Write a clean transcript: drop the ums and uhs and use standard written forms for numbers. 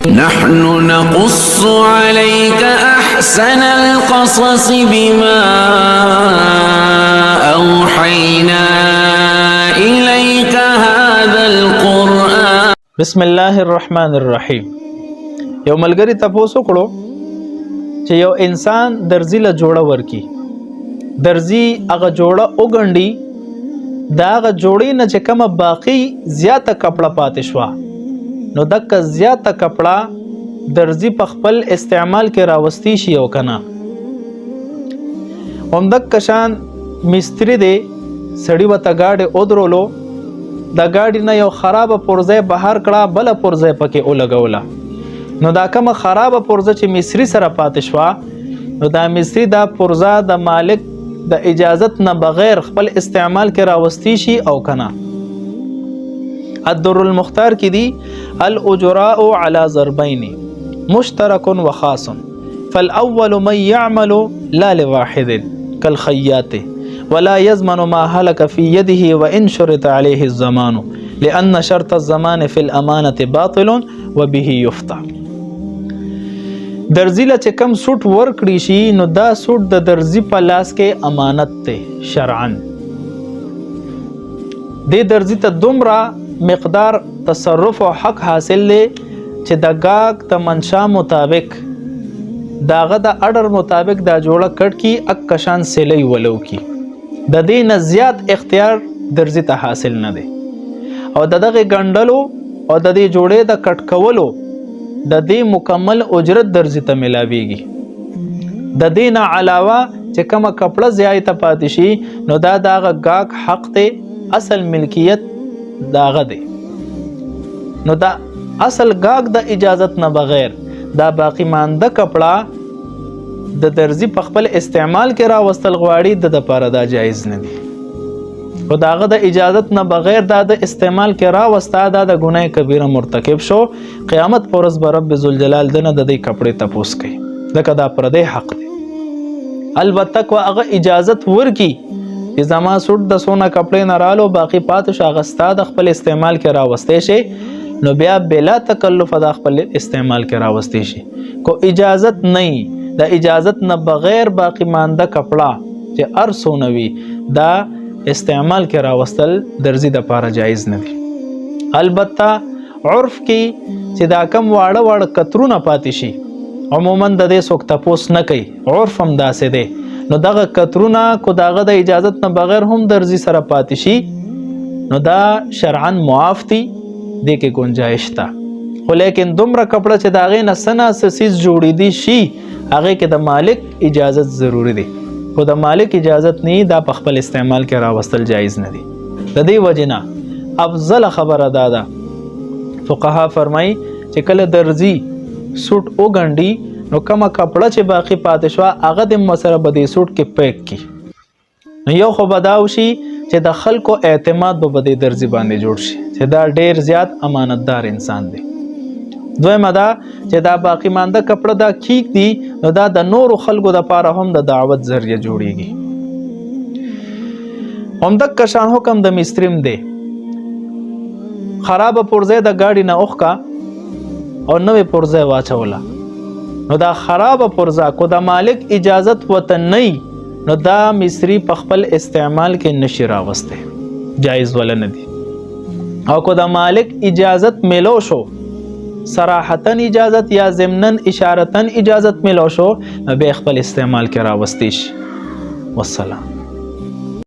نحن نقص عليك أحسن القصص بما أوحينا إليك هذا القرآن. بسم الله الرحمن الرحیم. یو ملګری تاسو کړو چې یو انسان درزی له جوړه ورکی، درزی هغه جوړه وګڼي، دا هغه جوړې نه چې کومه باقی زیاته کپړه پاتې شوه، نو دک زیاته کپړه درزی په خپل استعمال کې راوستی شي او کنه. همدک شان مستری دی، سړی وته گاډي اودرولو، د گاډي نه یو خرابه پرزه بهر کړه، بل پرزه پکې ولګوله، نو دا کومه خرابه پرزه چې مصری سره پاتې شوه، نو دا مصری دا پرزه د مالک د اجازت نه بغیر خپل استعمال کې راوستی شي او کنه. الدر المختار کې دی الاجراء على ضربين مشترك وخاص فالاول من يعمل لا لواحد كالخياط ولا يضمن ما هلك في يده وان شرط عليه الزمان لان شرط الزمان في الامانه باطل وبه يفتى. درزی له چې کم سوټ ورکړي شي، نو دا سوټ د درزی په لاس کې امانت ته شرعاً. دې درزی ته دومره مقدار تصرف او حق حاصل لې چې د گاګ د منشا مطابق داغه د اډر مطابق دا جوړه کټ کی اک کشان سلی ولو کی، د دې نه زیات اختیار درزی ته حاصل نه دی، او دغه ګندلو او د دې جوړې د کټ کولو د دې مکمل اجرت درزی ته ملاویږي. د دې نه علاوه چې کومه کپړه زیاته پاتې شي، نو دا دغه گاګ حق ته اصل ملکیت داغه دی، نو دا اصل گاګ د اجازت نه بغیر دا باقی مانده کپڑا د درزی په خپل استعمال کې راوستل غواړي، د لپاره دا جایز نه دی، او داغه د اجازت نه بغیر دا د استعمال کې راوستا دا د ګناه کبیره مرتکب شو. قیامت پر ورځ به رب ذوالجلال دنه د دې کپڑے تپوس کوي، ځکه دا پر دې حق دی. البته کو هغه اجازت ورکی چې زما سوټ د سونا کپڑے نه رالو باقی پاتې شو، هغه ستا د خپل استعمال کې راوستې شي، نو بیا بلا تکلف د خپل استعمال کې راوستې شي. کو اجازت نه، د اجازت نه بغیر باقی مانده کپڑا چې ارسونوي دا استعمال کې راوستل درزی د پاره جایز نه دی. البته عرف کې چې دا کم واړه واړه کترونه پاتې شي، عموما د دې څوک تپوس نه کوي، عرف هم داسې دی، نو دغه کترونه کو داغه د اجازت نه بغیر هم درزی سره پاتې شي، نو دا شرعاً معاف دي، دې کې گنجائش ده. خو لیکن دومره کپړه چې داغه نه سنا سیس جوړې دي شي، هغه کې د مالک اجازت ضروری دی، خو د مالک اجازت نه دا په خپل استعمال کې راوستل جایز نه دی. د دې وجنه افضل خبره ده فقها فرمای چې کله درزی سوټ وګڼي، نو کومه کپړه چې باقی پاتې شو هغه د مسره بده سوټ کې پیک کی، نو یو خو بداو شي چې د خلکو اعتماد به بده درزی باندې جوړ شي چې دا ډیر زیات امانتدار انسان دی. دویمه دا چې دا باقی مانده کپړه دا کیک دی، نو دا د نورو خلکو د پاره هم د دعوت ذریعہ جوړیږي. همدک کشان حکم د مستریم دی، خراب پرزه د گاډي نه اوخکا او نوې پرزه واچوله، نو دا خراب پرزه کو د مالک اجازت وته نه، نو دا مصری په خپل استعمال کې نشي راوسته، جایز ولا نه دی. او کو د مالک اجازت ملو شو، صراحتن اجازت یا ضمنن اشارتن اجازت ملو شو، به خپل استعمال کې راوستي شي. والسلام.